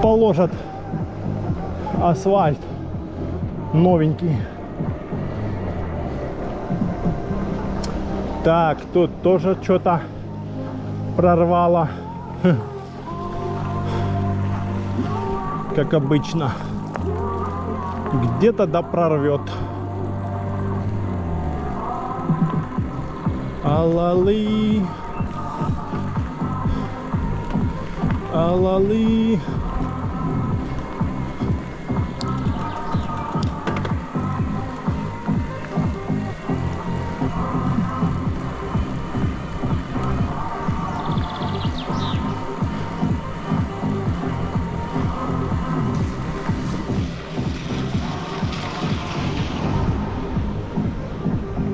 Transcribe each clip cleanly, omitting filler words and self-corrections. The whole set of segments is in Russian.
положат асфальт новенький. Так, тут тоже что-то прорвало. Как обычно. Где-то да прорвет. Алалы. Алалы.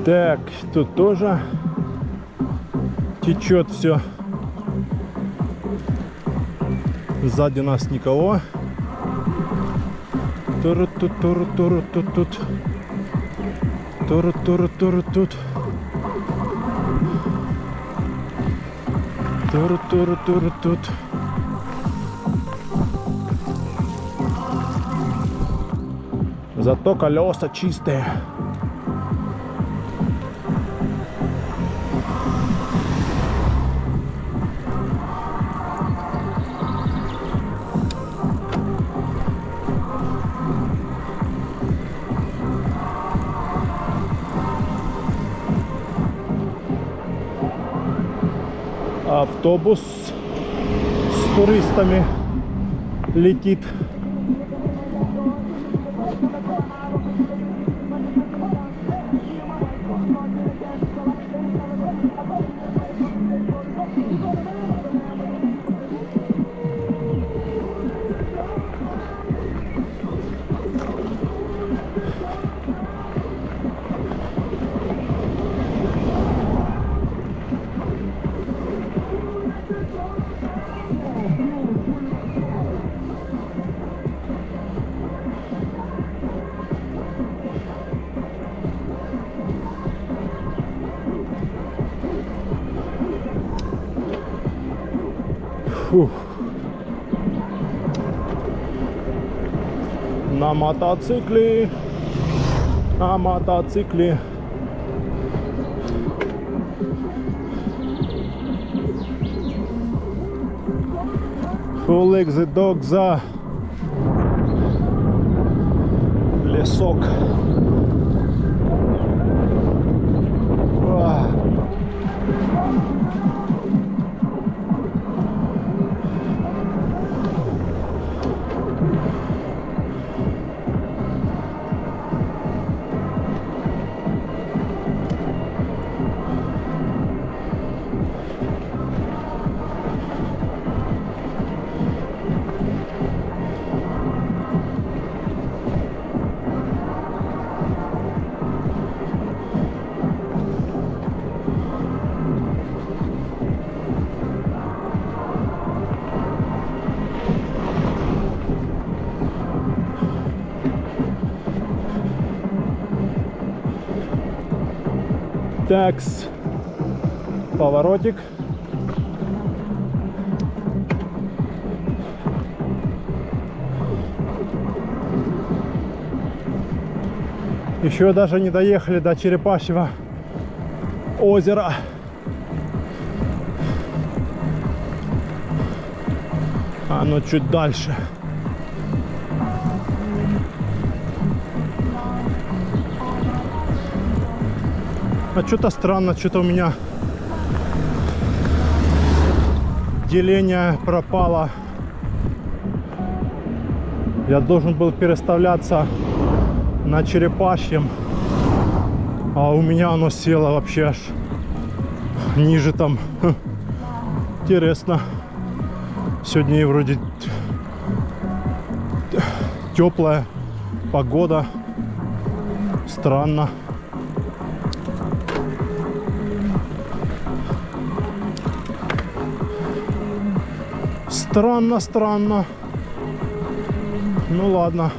Так, тут тоже течет все. Сзади нас никого. Туру-тут. Туру-туру-туру-тут. Туру-туру-туру-тут. Зато колеса чистые. Автобус с туристами летит. Фух. На мотоцикле. На мотоцикле. Full exit dog за лесок. Такс, поворотик. Еще даже не доехали до Черепашьего озера. Оно чуть дальше. А что-то странно, что-то у меня деление пропало. Я должен был переставляться на Черепашьем, а у меня оно село вообще аж ниже там. Интересно. Сегодня и вроде теплая погода. Странно. Странно, странно. Ну ладно.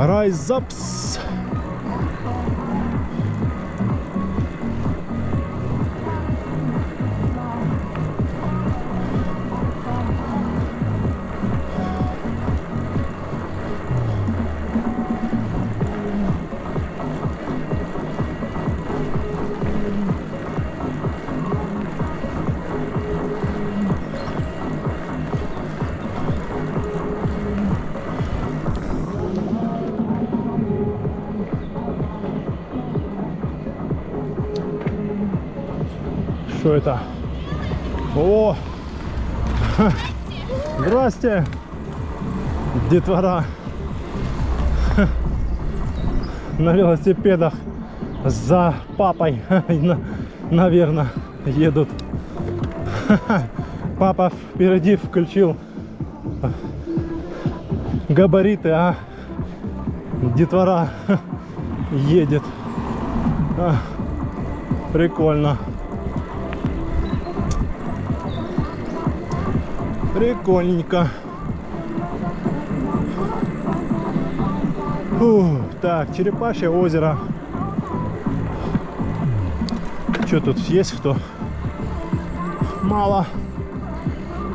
Райзапс. Что это? О! Ха. Здрасте! Детвора! Ха. На велосипедах за папой, наверное, едут. Ха. Папа впереди включил габариты, а детвора едет. Прикольно. Прикольненько. Так, Черепашье озеро. Что тут есть кто? Мало.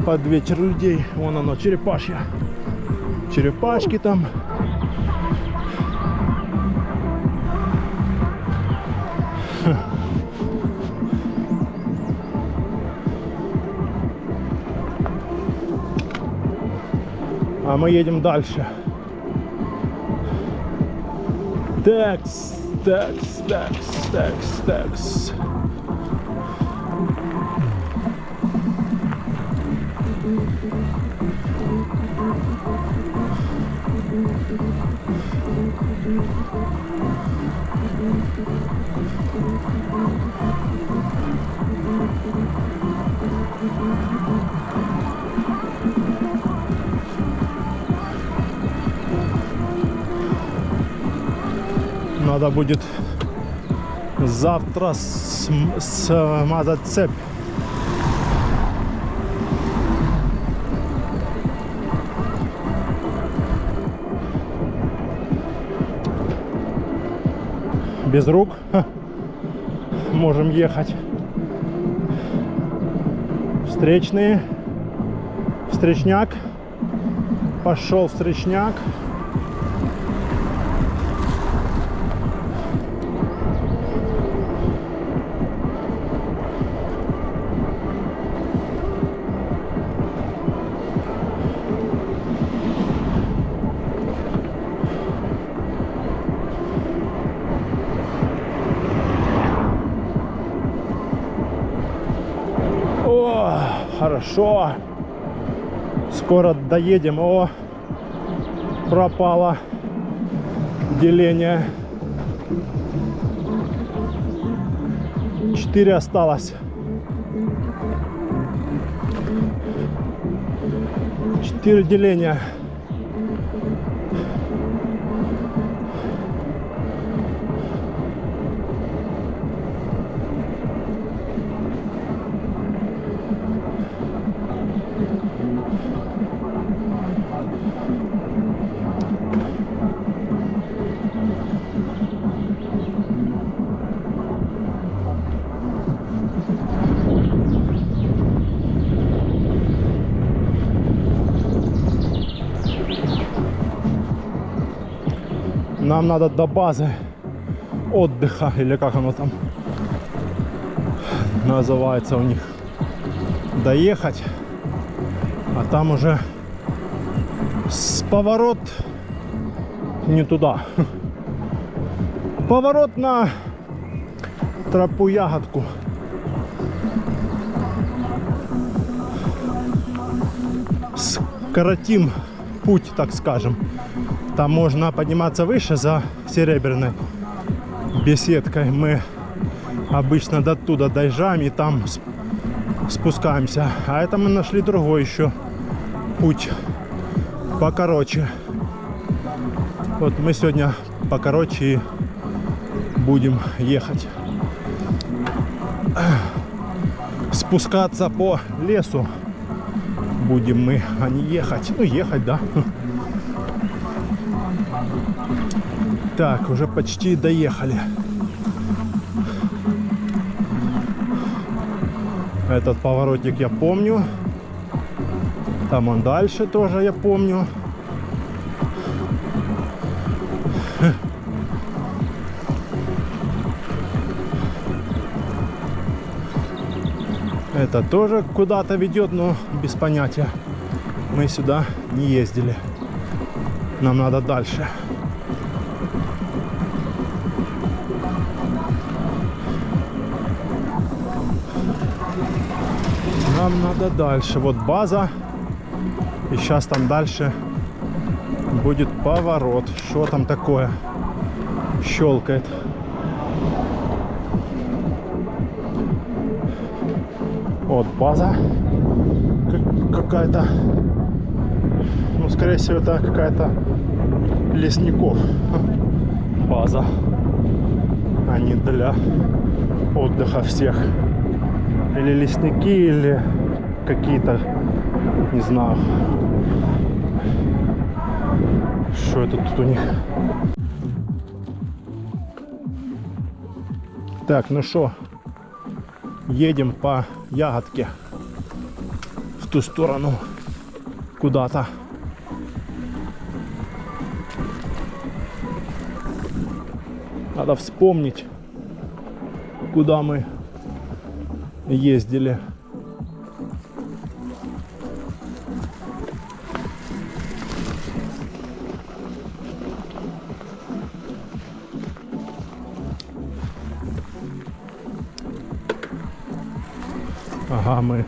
Под вечер людей. Вон оно, Черепашье. Черепашки там. А мы едем дальше. Такс, такс, такс, такс, такс. Надо будет завтра смазать цепь. Без рук можем ехать. Встречные. Встречняк. Пошел встречняк. Хорошо. Скоро доедем. О, пропало деление. 4 осталось. 4 деления. Нам надо до базы отдыха, или как оно там называется у них, доехать, а там уже поворот не туда, поворот на тропу Ягодку. Скоротим путь, так скажем. Там можно подниматься выше за Серебряной беседкой. Мы обычно до туда доезжаем и там спускаемся. А это мы нашли другой еще путь покороче. Вот мы сегодня покороче и будем ехать. Спускаться по лесу будем мы, а не ехать. Ну, ехать, да. Так, уже почти доехали. Этот поворотик я помню. Там он дальше тоже я помню. Это тоже куда-то ведет, но без понятия. Мы сюда не ездили. Нам надо дальше. Нам надо дальше. Вот база. И сейчас там дальше будет поворот. Что там такое? Щелкает. Вот база какая-то. Ну, скорее всего, это какая-то лесников база, а не для отдыха всех. Или лесники, или какие-то, не знаю, что это тут у них. Так, ну что, едем по ягодке в ту сторону куда-то. Надо вспомнить, куда мы ездили. Ага, мы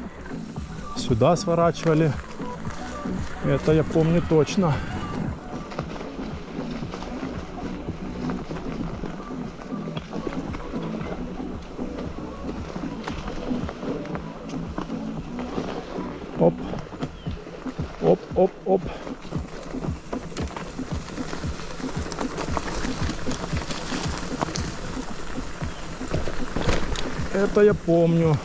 сюда сворачивали. Это я помню точно. Оп. Оп, оп, оп. Это я помню.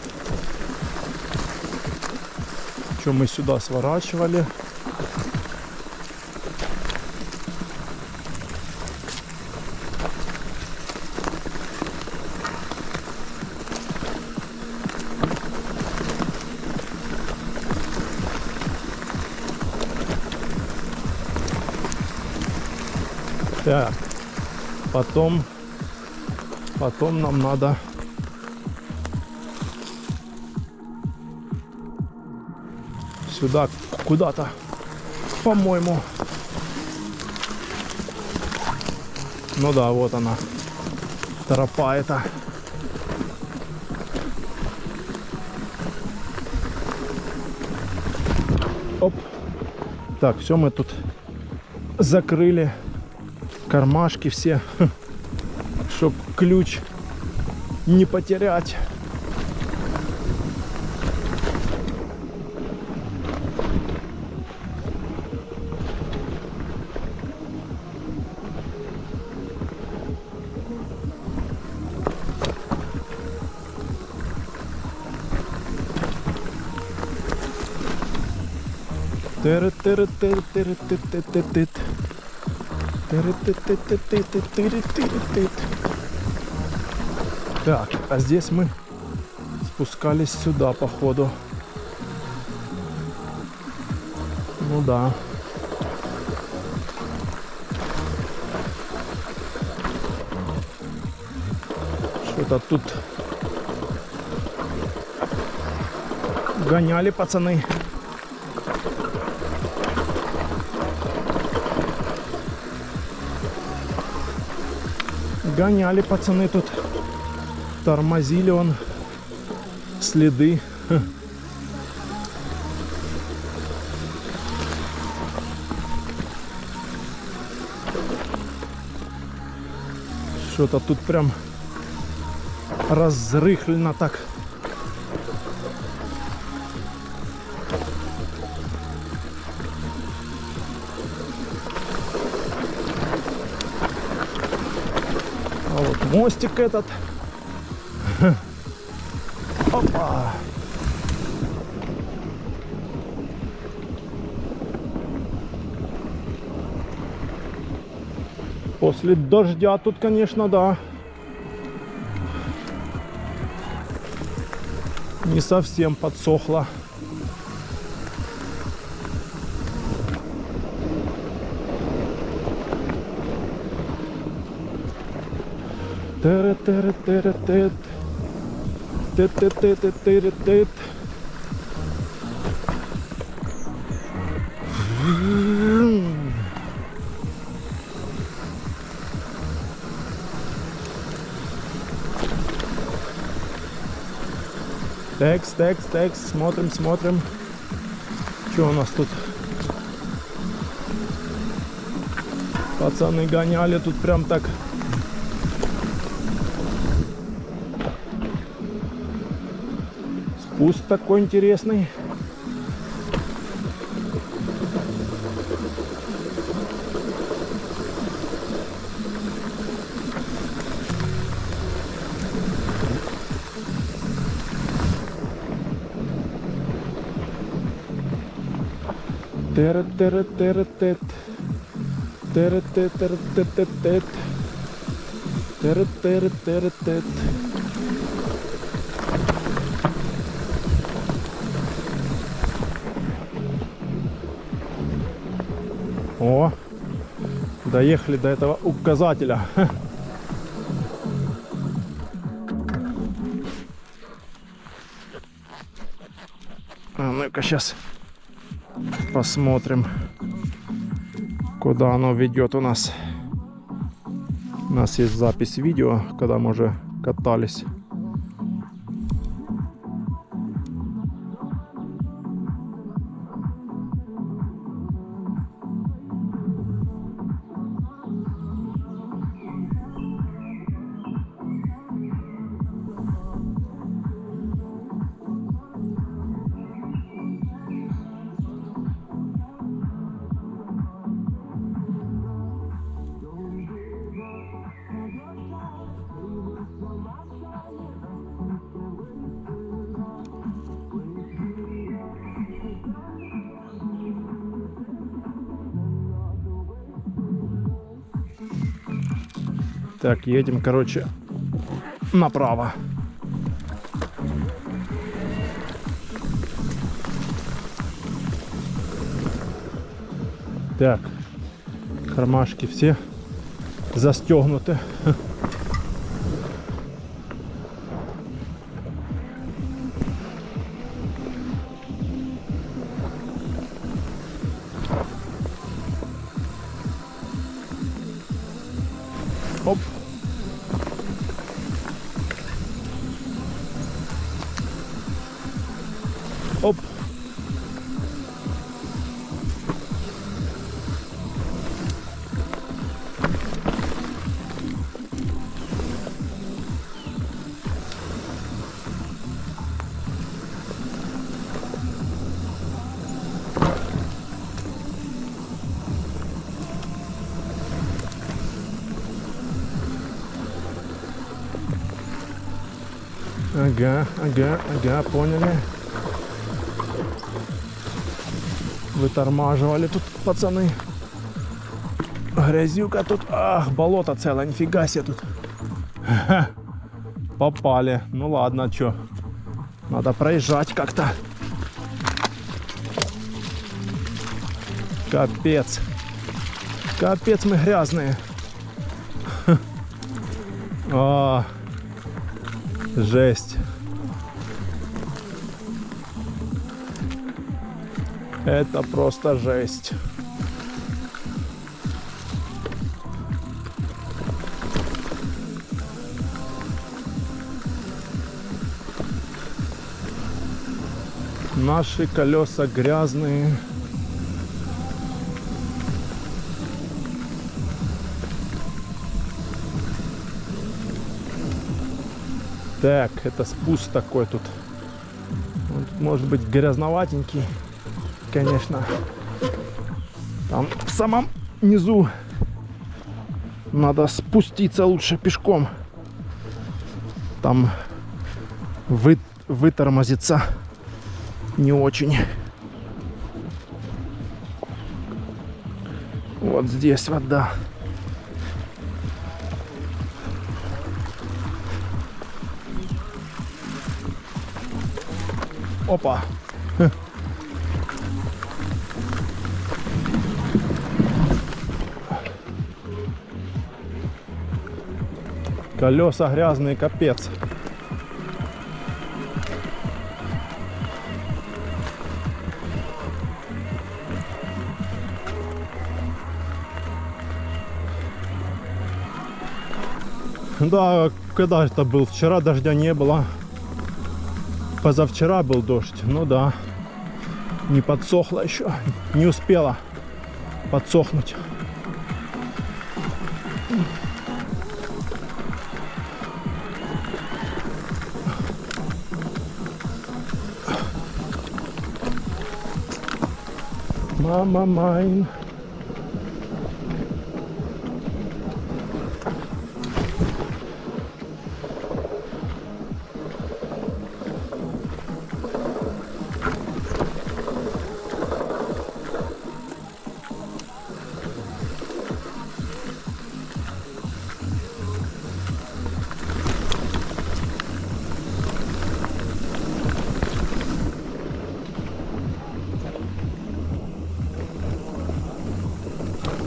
Что мы сюда сворачивали. Так, потом нам надо сюда куда-то, по-моему. Ну да, вот она, тропа эта. Оп. Так, все, мы тут закрыли кармашки все, чтоб ключ не потерять. Так, а здесь мы спускались сюда, походу. Ну да. Что-то тут гоняли пацаны. Гоняли пацаны тут. Тормозили он. Следы. Что-то тут прям разрыхлено так. А вот мостик этот. Опа! После дождя тут, конечно, да. Не совсем подсохло. Тет-тет-тет-тет. Тет-тет-тет-тет-тет. Текст, смотрим. Что у нас тут? Пацаны гоняли тут прям так. Спуск такой интересный. Тет-тет-тет-тет. Тет-тет-тет-тет-тет. Тет-тет-тет-тет. О, доехали до этого указателя. А ну-ка сейчас посмотрим, куда оно ведет у нас. У нас есть запись видео, когда мы уже катались. Так, едем, короче, направо. Так, кармашки все застегнуты. Оп. Оп. Ага, поняли. Вытормаживали тут пацаны. Грязюка тут. Ах, болото целое, нифига себе тут. Ха, попали. Ну ладно, чё. Надо проезжать как-то. Капец. Капец, мы грязные. А, жесть. Это просто жесть. Наши колеса грязные. Так, это спуск такой тут. Он тут может быть грязноватенький, конечно. Там в самом низу надо спуститься лучше пешком. Там вытормозиться не очень. Вот здесь вода. Опа. Колеса грязные, капец. Да, когда это был? Вчера дождя не было. Позавчера был дождь. Ну да. Не подсохло еще. Не успела подсохнуть. Мама майн.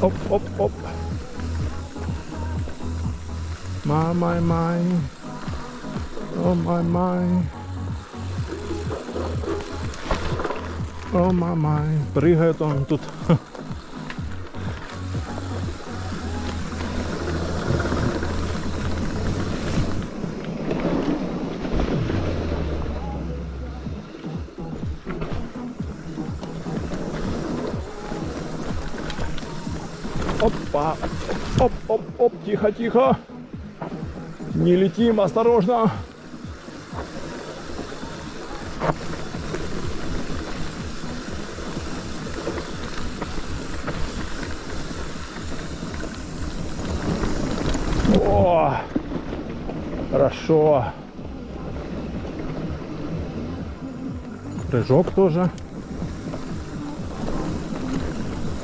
Оп, оп, оп. Май. О, май. О, май. Прыгает он тут. Опа. Оп, оп, оп. Тихо, тихо. Не летим, осторожно. О, хорошо. Прыжок тоже.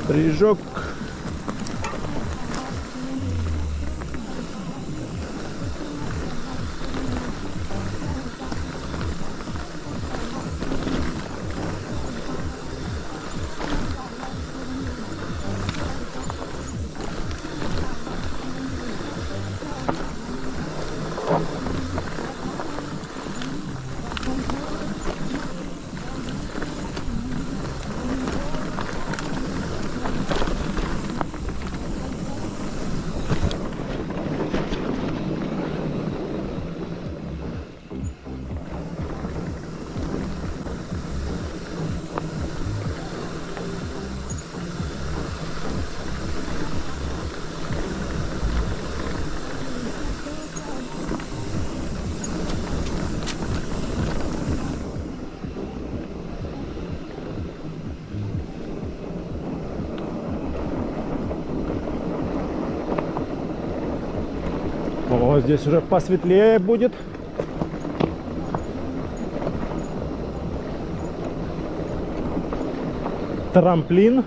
Прыжок. О, здесь уже посветлее будет. Трамплин.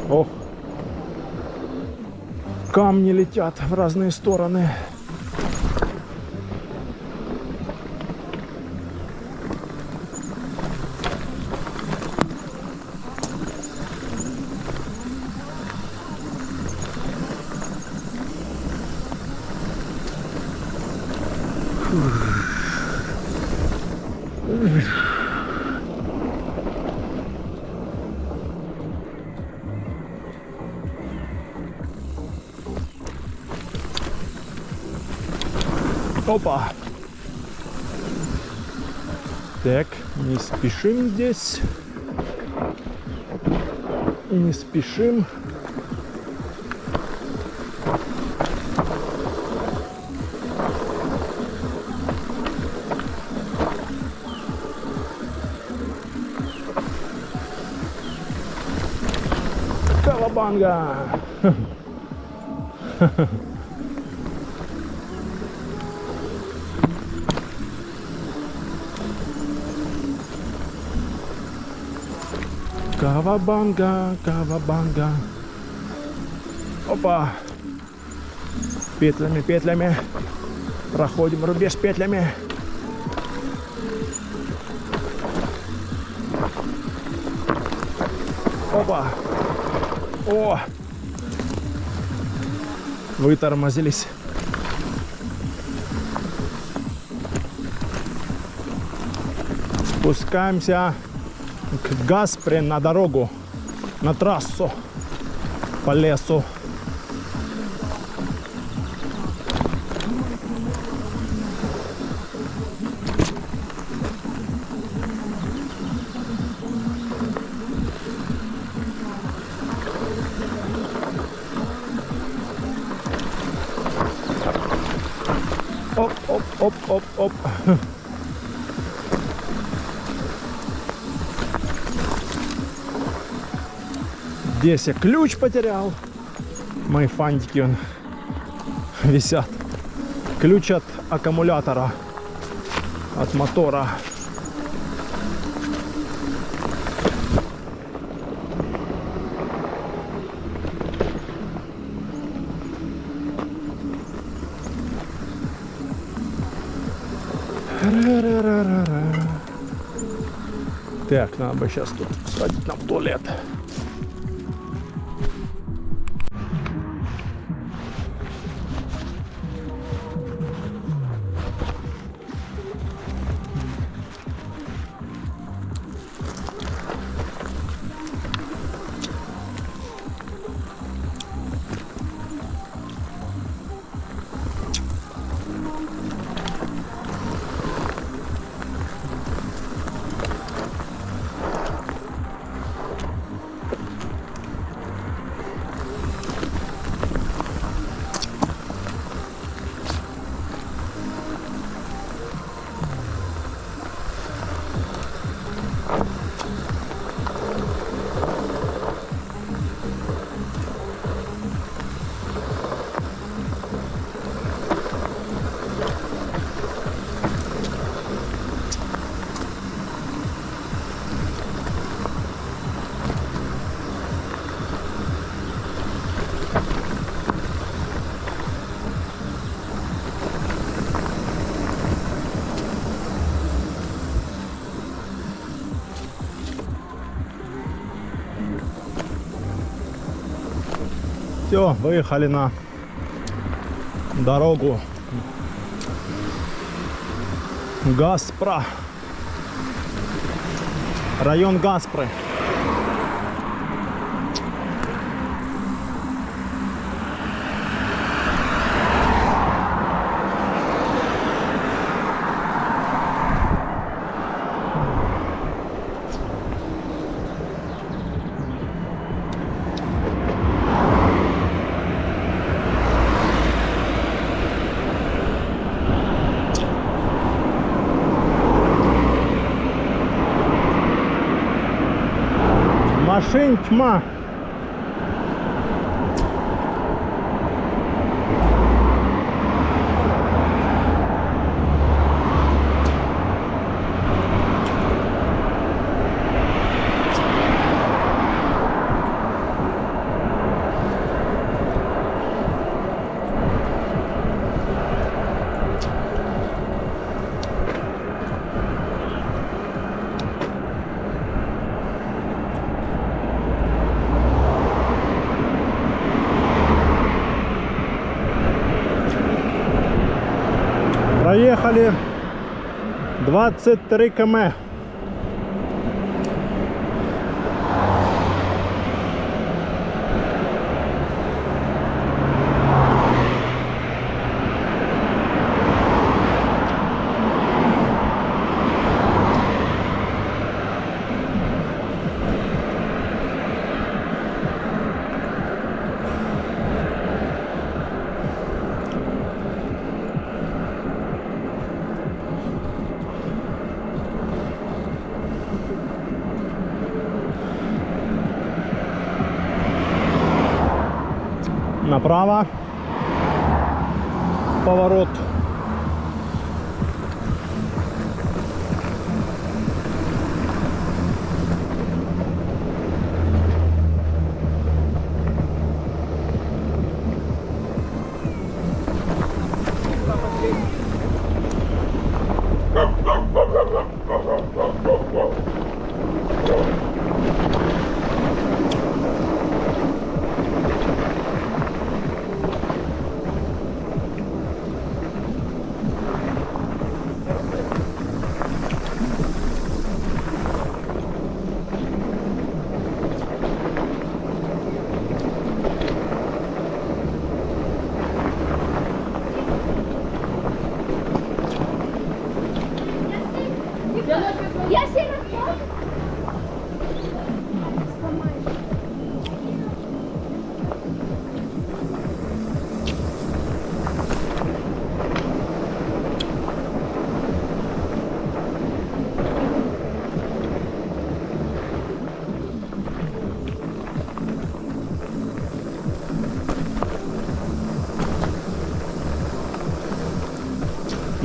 Ох. Камни летят в разные стороны. Опа! Так, не спешим здесь. Не спешим. Калабанга! Кавабанга, кавабанга. Опа. Петлями, петлями. Проходим рубеж петлями. Опа. О. Вытормозились. Спускаемся к Гаспре на дорогу, на трассу, по лесу. Оп, оп, оп, оп, оп. Здесь я ключ потерял. Мои фантики он висят. Ключ от аккумулятора, от мотора. Так, надо бы сейчас тут сходить на туалет. Все, выехали на дорогу Гаспра. Район Гаспры. Машин тьма. Проехали 23 км. Направо, поворот.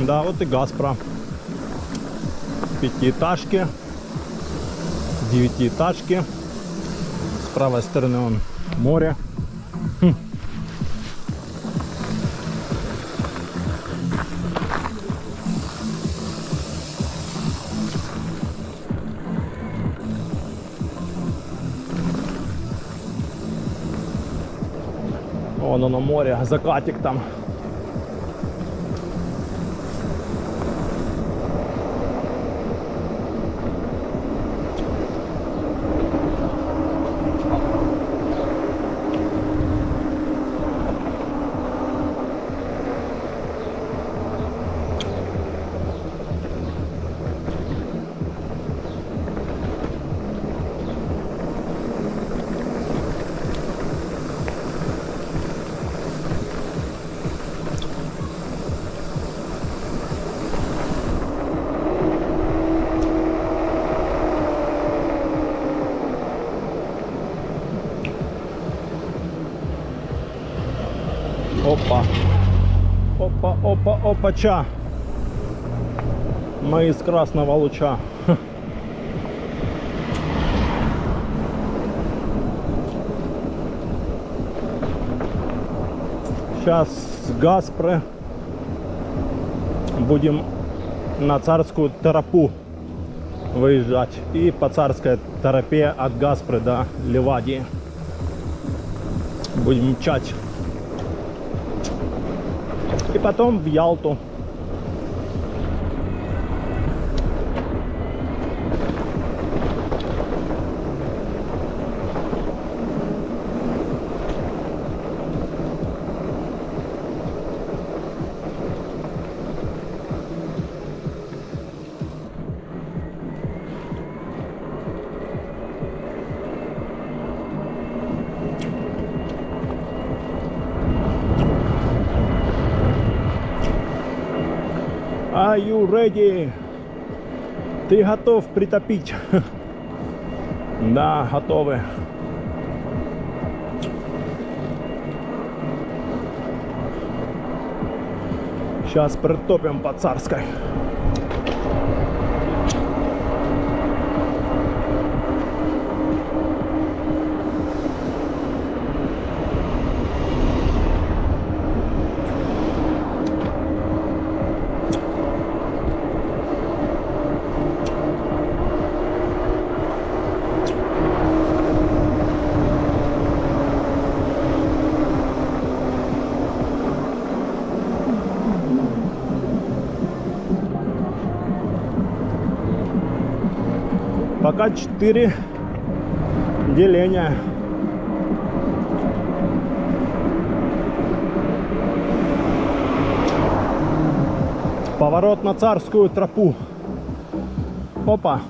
Да, вот и Газпром. Пятиэтажки, девятиэтажки. С правой стороны вон море. Вон оно море, закатик там. Опа. Опа, опа, опача. Мы из красного луча. Сейчас с Газпры будем на Царскую тропу выезжать. И по Царской тропе от Газпры до Ливадии будем мчать. И потом в Ялту. Are you ready? Ты готов притопить? Да, готовы. Сейчас притопим по Царской. Пока 4 деления. Поворот на Царскую тропу. Опа.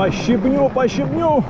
Пощипню, пощипню.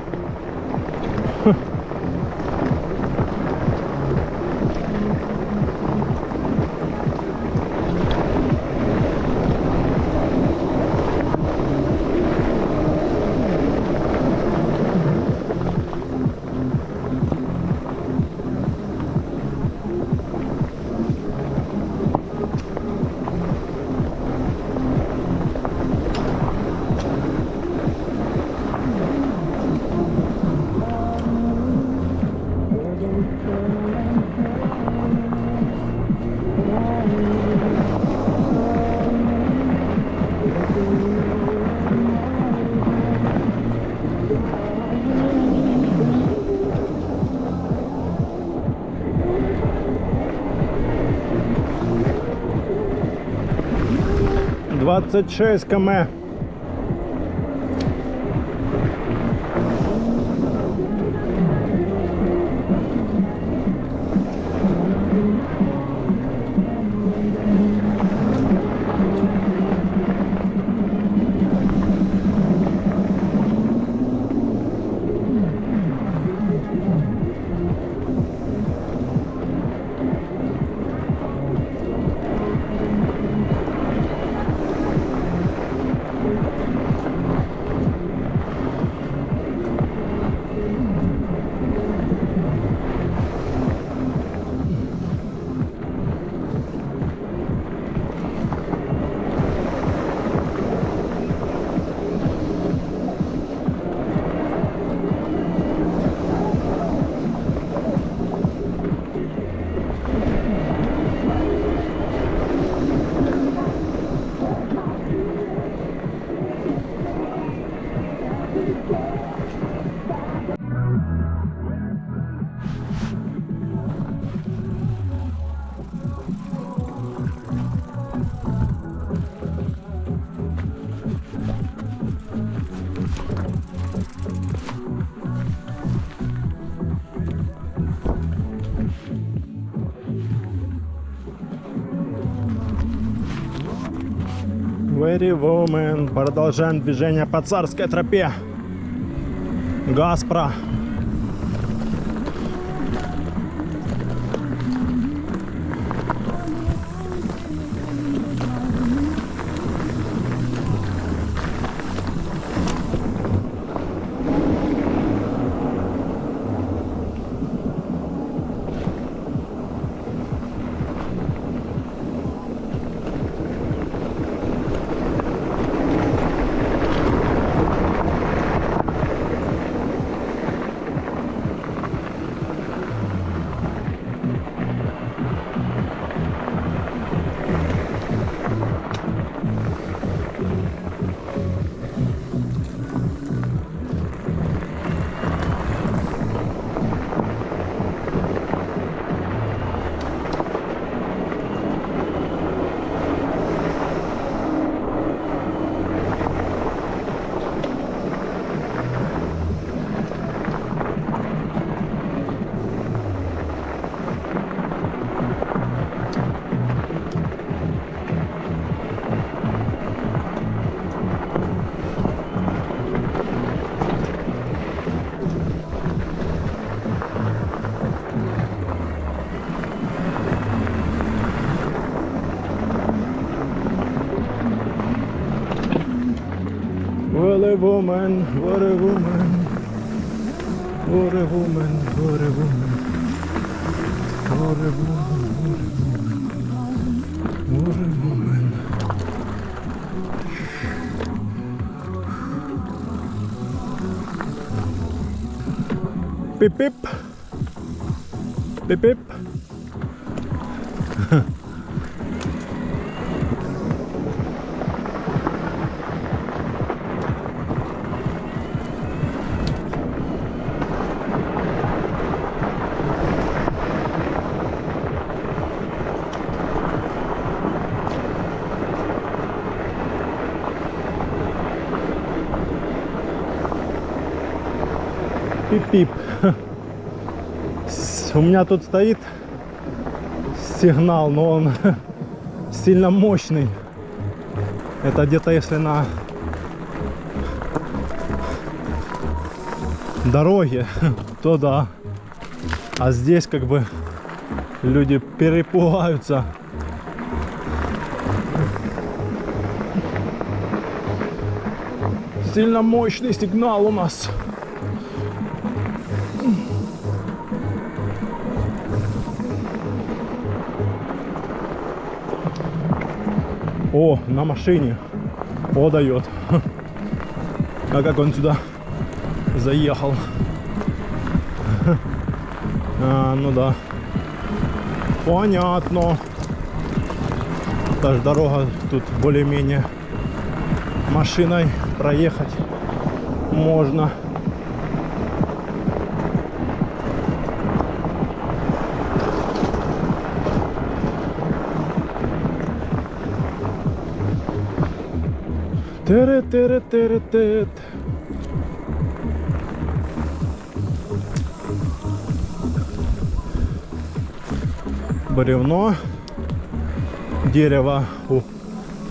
Двадцать 26 км. Very Woman. Продолжаем движение по царской тропе. Гаспро. What a woman, what a woman, what a woman, what a woman, what a woman, what a woman. Pip pip, pip pip. Пип-пип. У меня тут стоит сигнал, но он сильно мощный. Это где-то если на дороги, то да. А здесь как бы люди перепугаются. Сильно мощный сигнал у нас. О, на машине. О, дает. А как он сюда заехал? А, ну да. Понятно. Даже дорога тут более-менее машиной проехать можно. Тыры-тыры-тыры-тыт. Бревно, дерево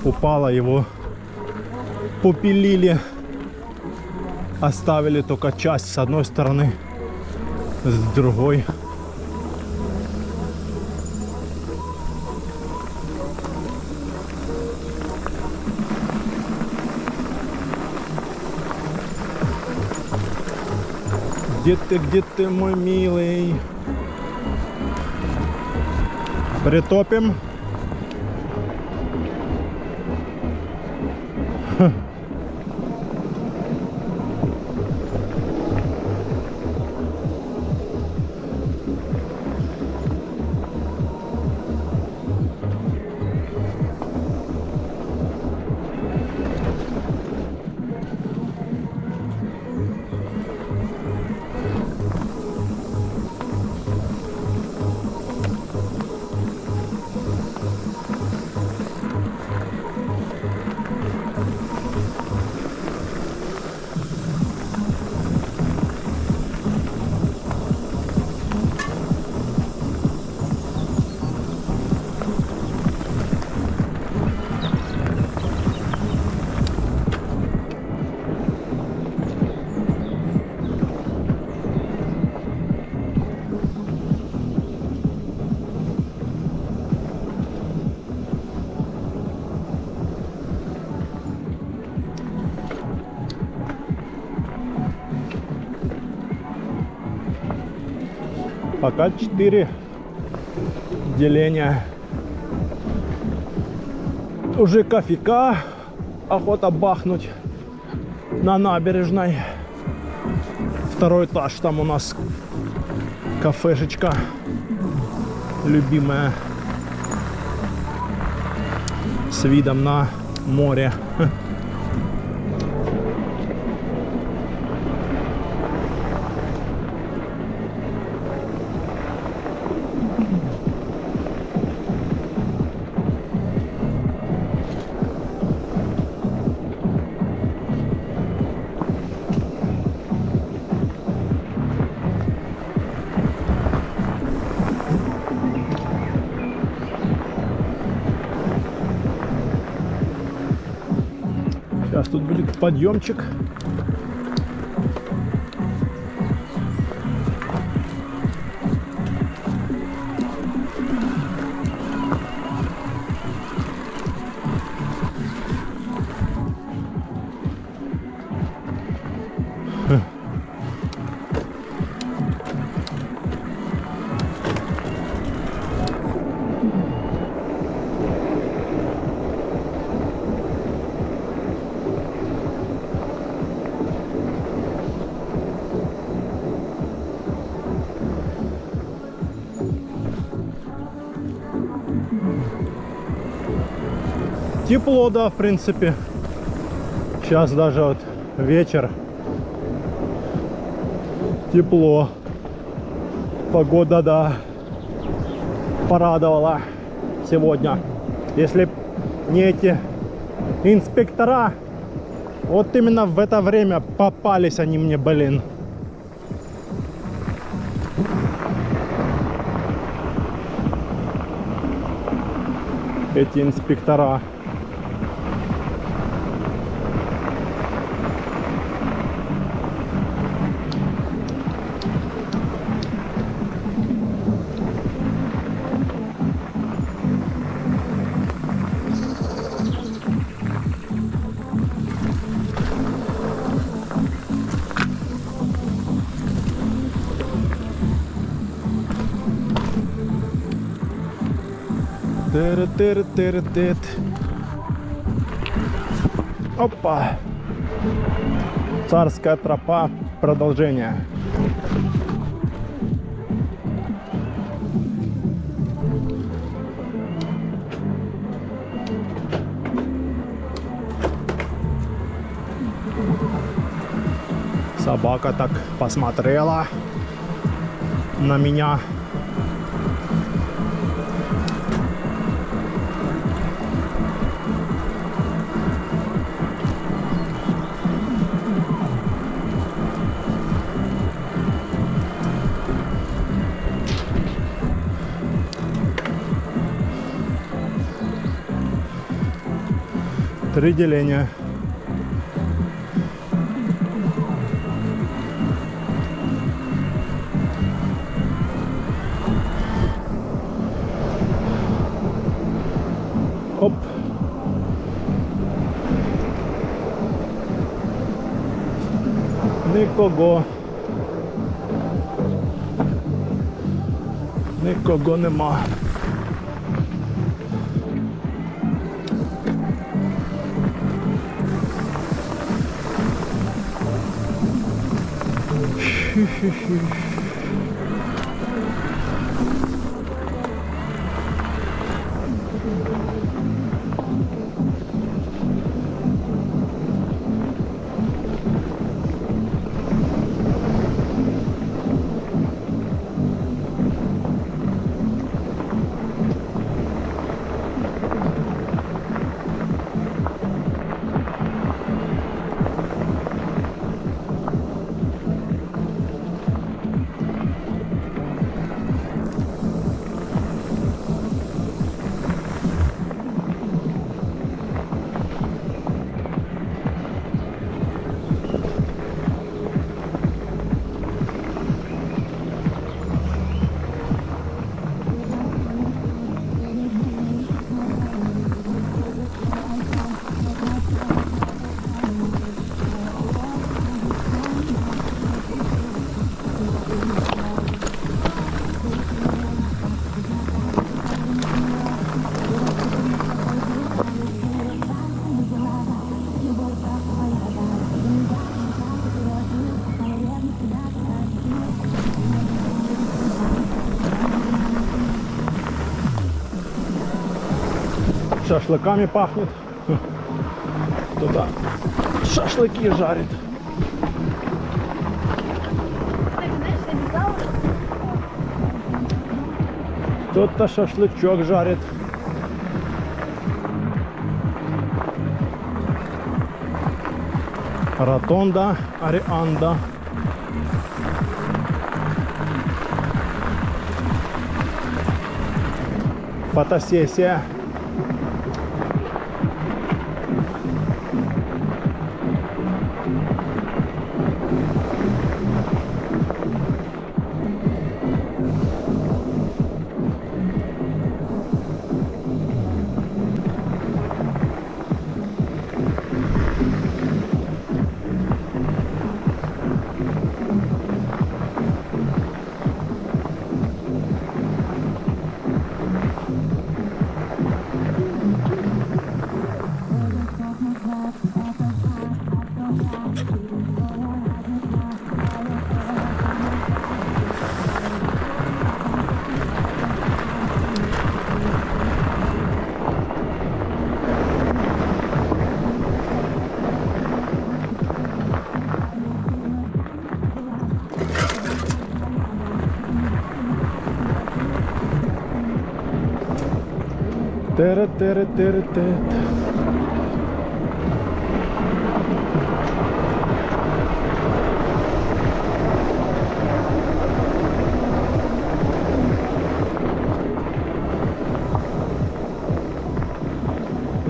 упало, его попилили, оставили только часть с одной стороны, с другой. Где ты, мой милый? Притопим. Пока 4 деления. Уже кофейка, охота бахнуть на набережной. Второй этаж, там у нас кафешечка любимая с видом на море. Сейчас тут будет подъемчик. Тепло, да, в принципе. Сейчас даже вот вечер. Тепло. Погода, да, порадовала сегодня. Если б не эти инспектора, вот именно в это время попались они мне, блин. Эти инспектора. Тыры-тыры-тыры-тыт. Опа! Царская тропа. Продолжение. Собака так посмотрела на меня. Три деления. Оп. Нікого. Нікого нема. Шашлыками пахнет. Туда шашлыки жарит. Кто-то шашлычок жарит. Ротонда Арианда. Фотосессия. Тыры-тыры-тыры-тыт.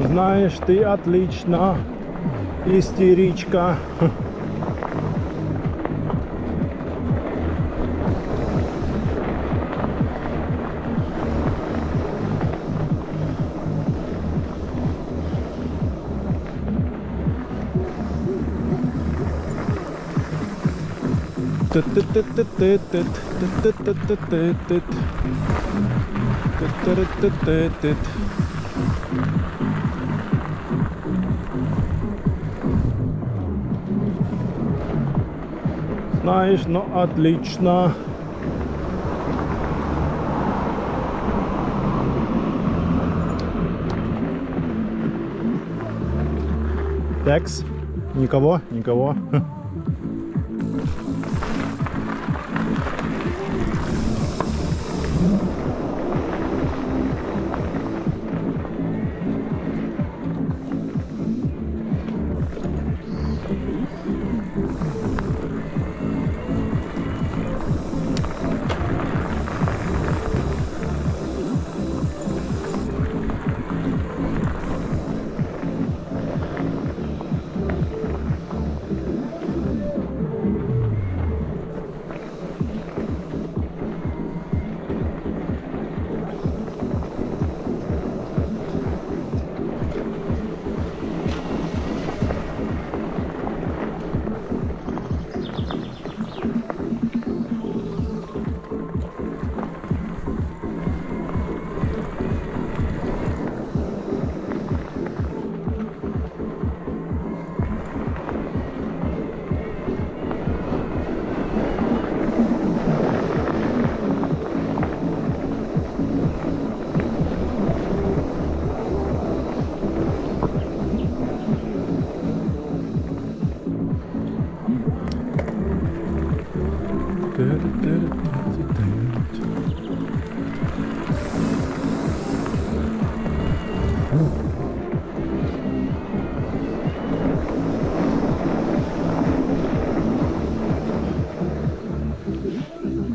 Знаешь, ты отлично, истеричка. Тит-тит-тит-тит-тит. Знаешь, ну отлично. Текс. Никого, никого.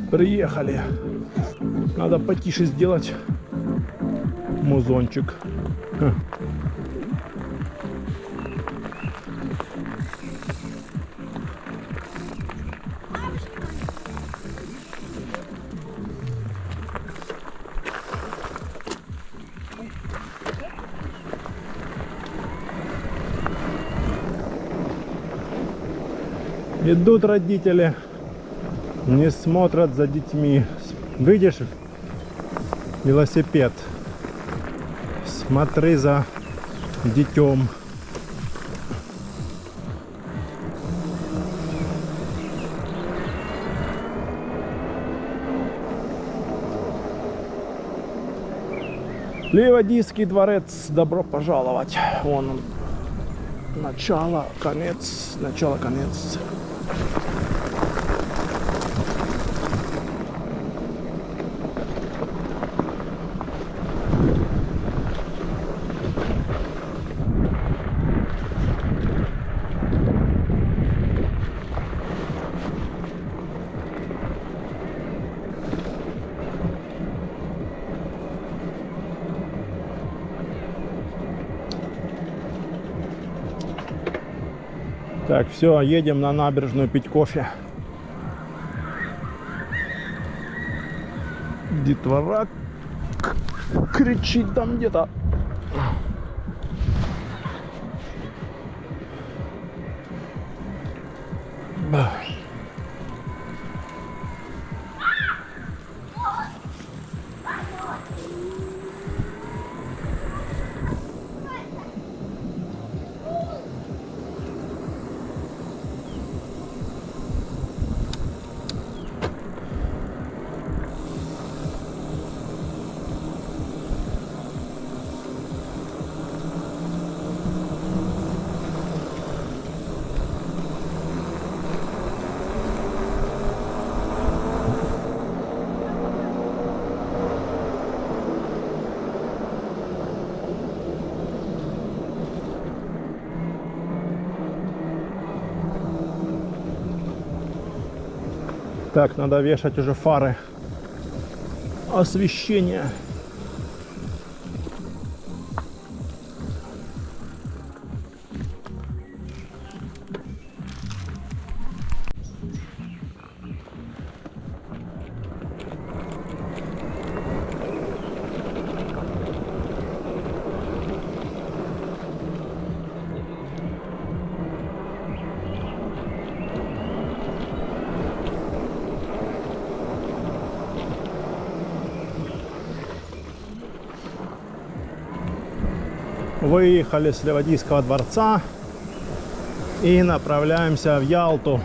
Приехали. Надо потише сделать музончик. Идут родители, не смотрят за детьми. Видишь велосипед? Смотри за детем. Ливадийский дворец, добро пожаловать. Вон он. Начало, конец, начало, конец. Так, все, едем на набережную пить кофе. Детвора кричит там где-то. Так, надо вешать уже фары освещения. Выехали с Ливадийского дворца и направляемся в Ялту.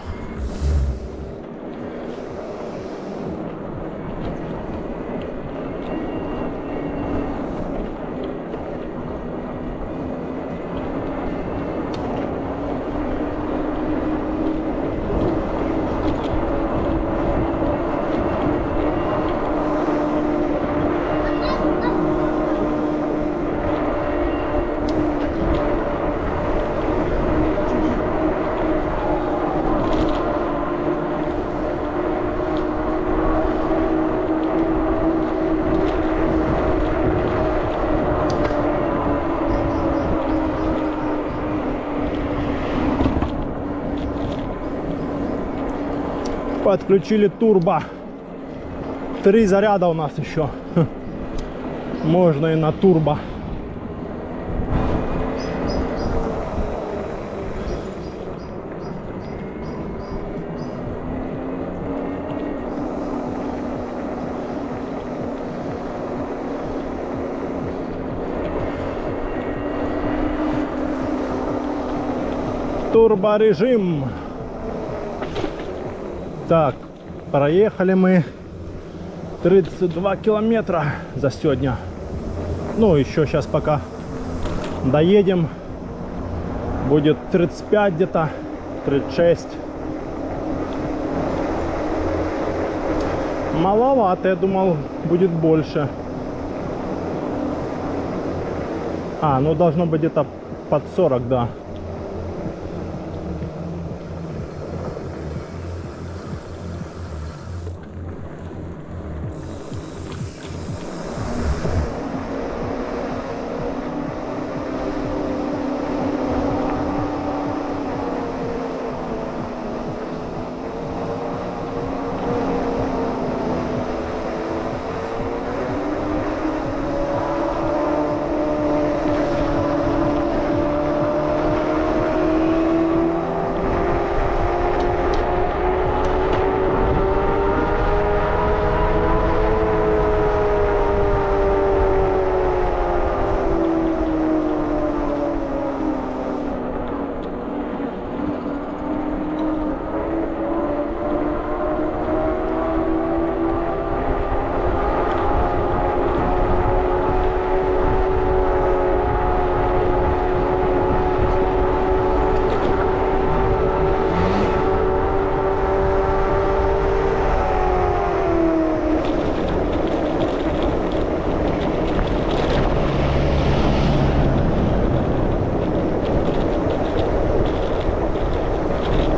Подключили турбо. 3 заряда у нас еще. Можно и на турбо. Турборежим. Так, проехали мы 32 километра за сегодня. Ну, еще сейчас пока доедем. Будет 35 где-то, 36. Маловато, я думал, будет больше. А, ну должно быть где-то под 40, да.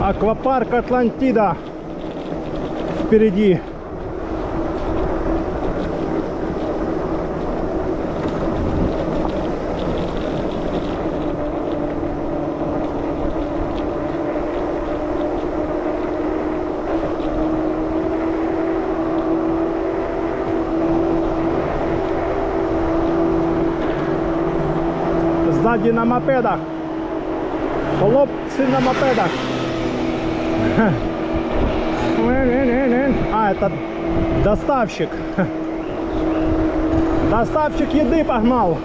Аквапарк Атлантида впереди. Сзади на мопедах. Хлопцы на мопедах. А, это доставщик. Доставщик еды погнал.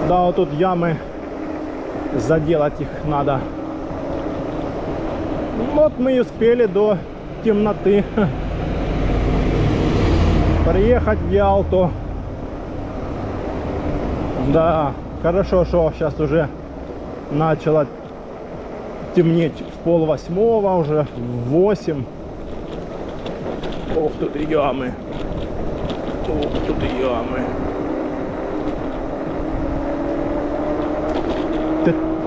Да, вот тут ямы, заделать их надо. Вот мы и успели до темноты приехать в Ялту. Да, хорошо, что сейчас уже начало темнеть в 7:30, уже в 8. Ох, тут и ямы. Ох, тут и ямы.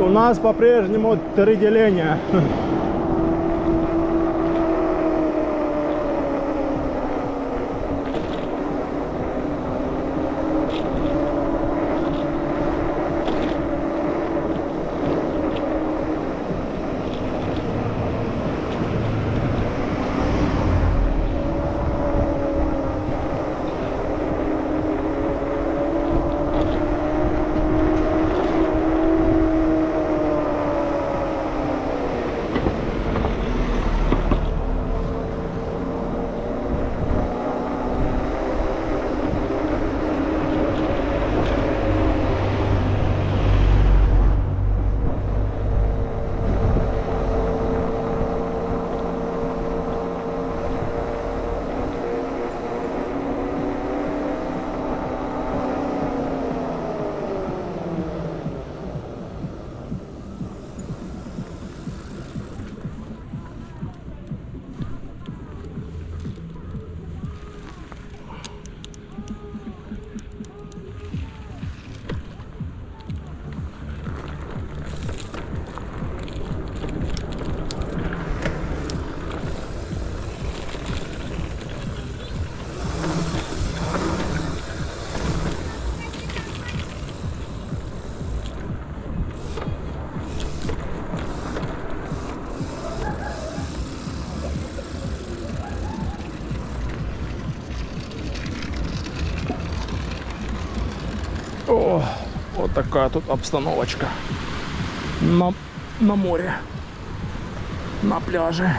У нас по-прежнему 3 деления. такая тут обстановочка на море, на пляже.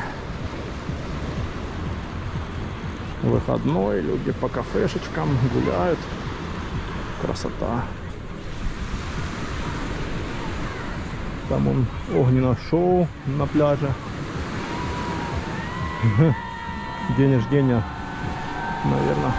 Выходной, люди по кафешечкам гуляют. Красота. Там он огненное шоу на пляже. День рождения, наверное.